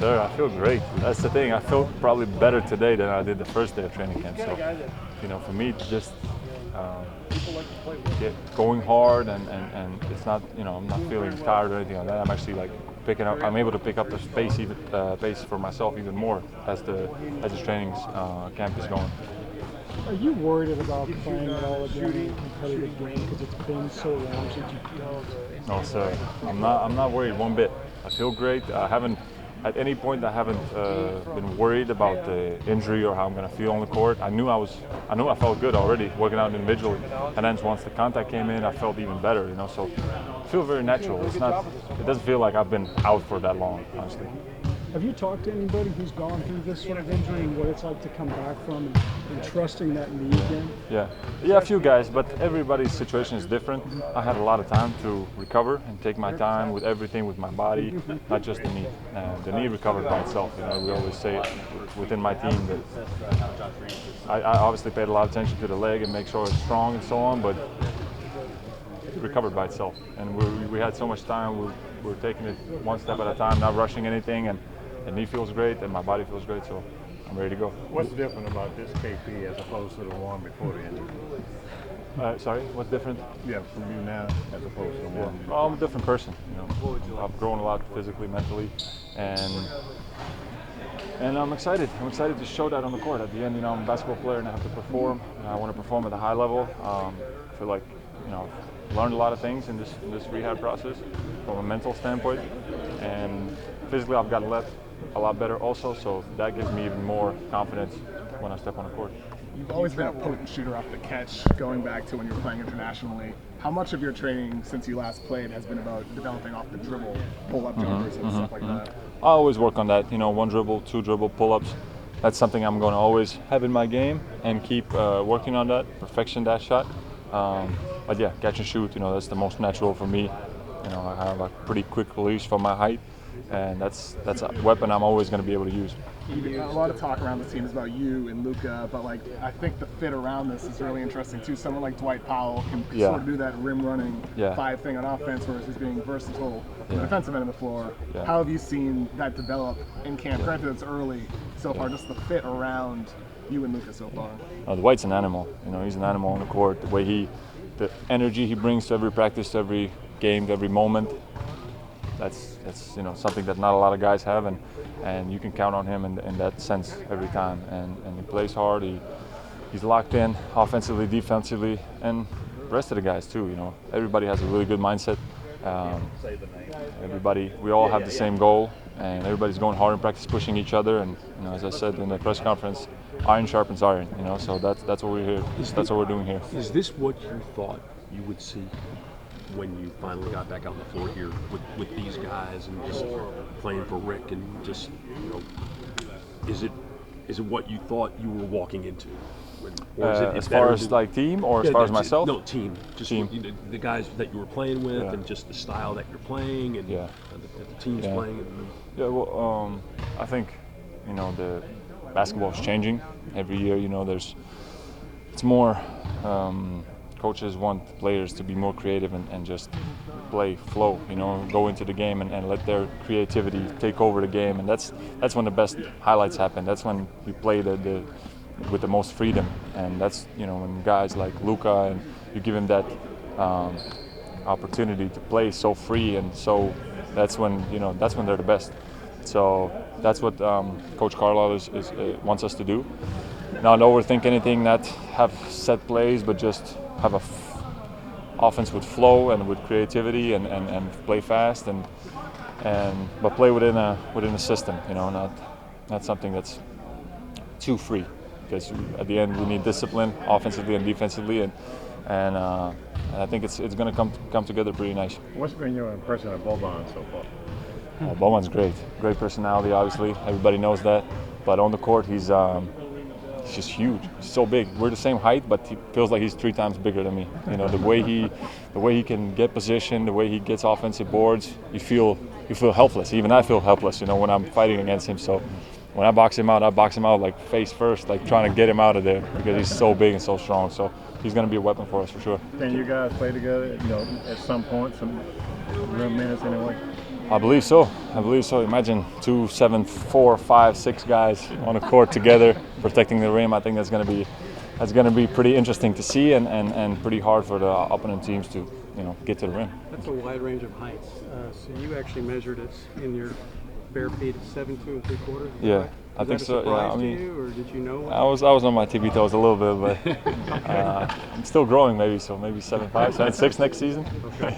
sir. I feel great. That's the thing. I feel probably better today than I did the first day of training camp. So, for me, just going hard and it's not, I'm not feeling tired or anything like that. I'm actually like picking up. I'm able to pick up the pace for myself even more as the training camp is going. Are you worried about playing at all again in a competitive game because it's been so long since you played? No, sir. I'm not worried one bit. I feel great. I haven't at any point been worried about the injury or how I'm going to feel on the court. I knew I felt good already working out individually, and then once the contact came in, I felt even better. So I feel very natural. It doesn't feel like I've been out for that long, honestly. Have you talked to anybody who's gone through this sort of injury and what it's like to come back from and trusting that knee again? Yeah, a few guys, but everybody's situation is different. I had a lot of time to recover and take my time with everything, with my body, not just the knee. The knee recovered by itself. We always say it within my team that I obviously paid a lot of attention to the leg and make sure it's strong and so on, but it recovered by itself. And we had so much time. We were taking it one step at a time, not rushing anything, and the knee feels great and my body feels great, so I'm ready to go. What's different about this KP as opposed to the one before the injury? Sorry, what's different? Yeah, from you now as opposed to the one. Well, I'm a different person. I've grown a lot physically, mentally, and I'm excited. I'm excited to show that on the court. At the end, I'm a basketball player and I have to perform. I want to perform at a high level. I feel like, I've learned a lot of things in this rehab process from a mental standpoint, and physically I've gotten left a lot better also, so that gives me even more confidence when I step on the court. You've always been a potent shooter off the catch, going back to when you were playing internationally. How much of your training since you last played has been about developing off the dribble, pull-up jumpers and stuff like that? I always work on that, one dribble, two dribble, pull-ups. That's something I'm going to always have in my game and keep working on that, perfection that shot. But yeah, catch and shoot, that's the most natural for me. I have a pretty quick release from my height, and that's a weapon I'm always going to be able to use. A lot of talk around the team is about you and Luka, but I think the fit around this is really interesting too. Someone like Dwight Powell can sort of do that rim running 5 thing on offense versus being versatile on the defensive end of the floor. Yeah. How have you seen that develop in camp? Granted, it's early so far, just the fit around you and Luka so far. Dwight's an animal. He's an animal on the court. The energy he brings to every practice, to every game, to every moment. That's something that not a lot of guys have, and you can count on him in that sense every time. And he plays hard. He's locked in offensively, defensively, and the rest of the guys too. Everybody has a really good mindset. We all have the same goal, and everybody's going hard in practice, pushing each other. And as I said in the press conference, iron sharpens iron. So that's what we're here. That's what we're doing here. Is this what you thought you would see when you finally got back out on the floor here with these guys and just playing for Rick and just is it what you thought you were walking into? Or is it as far as team or as far as myself? No, team. Just team. The guys that you were playing with and just the style that you're playing and that the team's playing. Well, I think the basketball is changing every year. It's more. Coaches want players to be more creative and just play flow, go into the game and let their creativity take over the game, and that's when the best highlights happen. That's when you play with the most freedom, and that's when guys like Luka, and you give him that opportunity to play so free, and so that's when they're the best. So that's what Coach Carlisle wants us to do. Not overthink anything, not have set plays, but just have offense with flow and with creativity and play fast but play within a system, not something that's too free, because at the end we need discipline offensively and defensively, and I think it's going to come together pretty nice. What's been your impression of Boban so far? Boban's great personality, obviously, everybody knows that, but on the court he's just huge. He's so big. We're the same height, but he feels like he's 3 times bigger than me. The way he can get position, the way he gets offensive boards, you feel helpless. Even I feel helpless, when I'm fighting against him. So when I box him out like face first, like trying to get him out of there, because he's so big and so strong. So he's going to be a weapon for us for sure. Can you guys play together? At some point, some real minutes anyway. I believe so. I believe so. Imagine 2, 7, 4, 5, 6 guys on a court together protecting the rim. I think that's going to be pretty interesting to see and pretty hard for the opponent teams to get to the rim. That's a wide range of heights. So you actually measured it in your bare feet, 7'2"3/4. Yeah. Right? I think so. Yeah, I mean, to you, or did you know? I was on my tippy toes a little bit, but I'm still growing maybe. So maybe 7'5", 7'6" next season. Okay.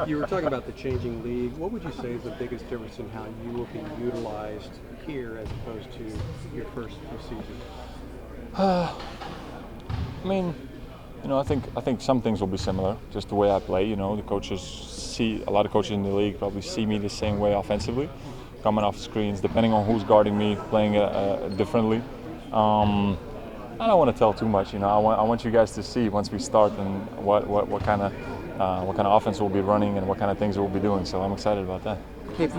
You were talking about the changing league. What would you say is the biggest difference in how you will be utilized here as opposed to your first few seasons? I mean, I think some things will be similar. Just the way I play. The coaches a lot of coaches in the league probably see me the same way offensively. Coming off screens, depending on who's guarding me, playing differently. I don't want to tell too much. I want you guys to see once we start and what kind of offense we'll be running and what kind of things we'll be doing. So I'm excited about that. Has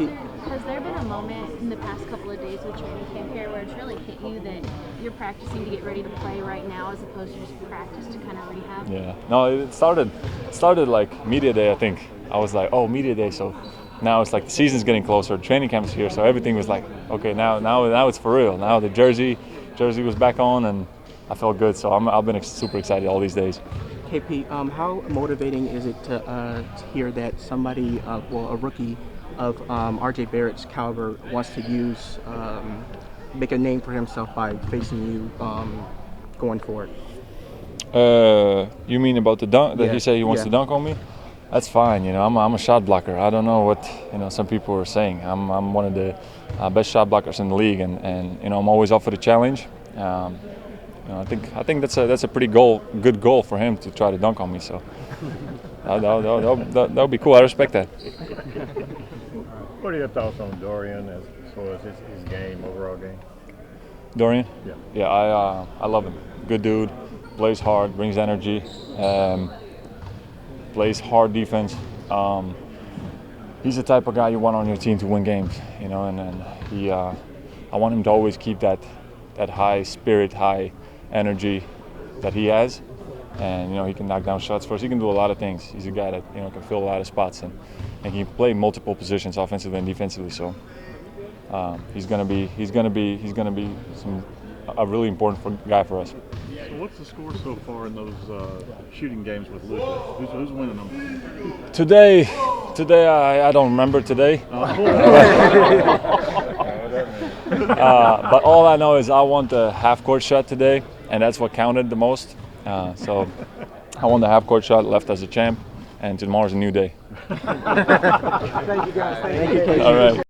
there been a moment in the past couple of days with training camp here where it's really hit you that you're practicing to get ready to play right now as opposed to just practice to kind of rehab? Yeah. No, it started like media day. I think I was like, oh, media day. So now it's like the season's getting closer. Training camp's here, so everything was like, okay, now it's for real. Now the jersey was back on, and I felt good. So I've been super excited all these days. KP, how motivating is it to hear that somebody, a rookie of RJ Barrett's caliber wants to make a name for himself by facing you going forward? You mean about the dunk? That he said he wants to dunk on me? That's fine. I'm a shot blocker. I don't know what some people are saying. I'm one of the best shot blockers in the league, and I'm always up for the challenge. I think that's a pretty good goal for him to try to dunk on me. So that'll be cool. I respect that. What are your thoughts on Dorian as far as his game, overall game? Dorian? Yeah. Yeah, I love him. Good dude. Plays hard, brings energy. Plays hard defense. He's the type of guy you want on your team to win games, and I want him to always keep that high spirit, high energy that he has, and he can knock down shots for us. He can do a lot of things. He's a guy that can fill a lot of spots and he can play multiple positions, offensively and defensively. So he's gonna be a really important guy for us. So what's the score so far in those shooting games with Luka? Who's winning them? Today, I don't remember today. But all I know is I won the half-court shot today, and that's what counted the most. So I won the half-court shot, left as a champ, and tomorrow's a new day. Thank you, guys. Thank you, Casey. All right.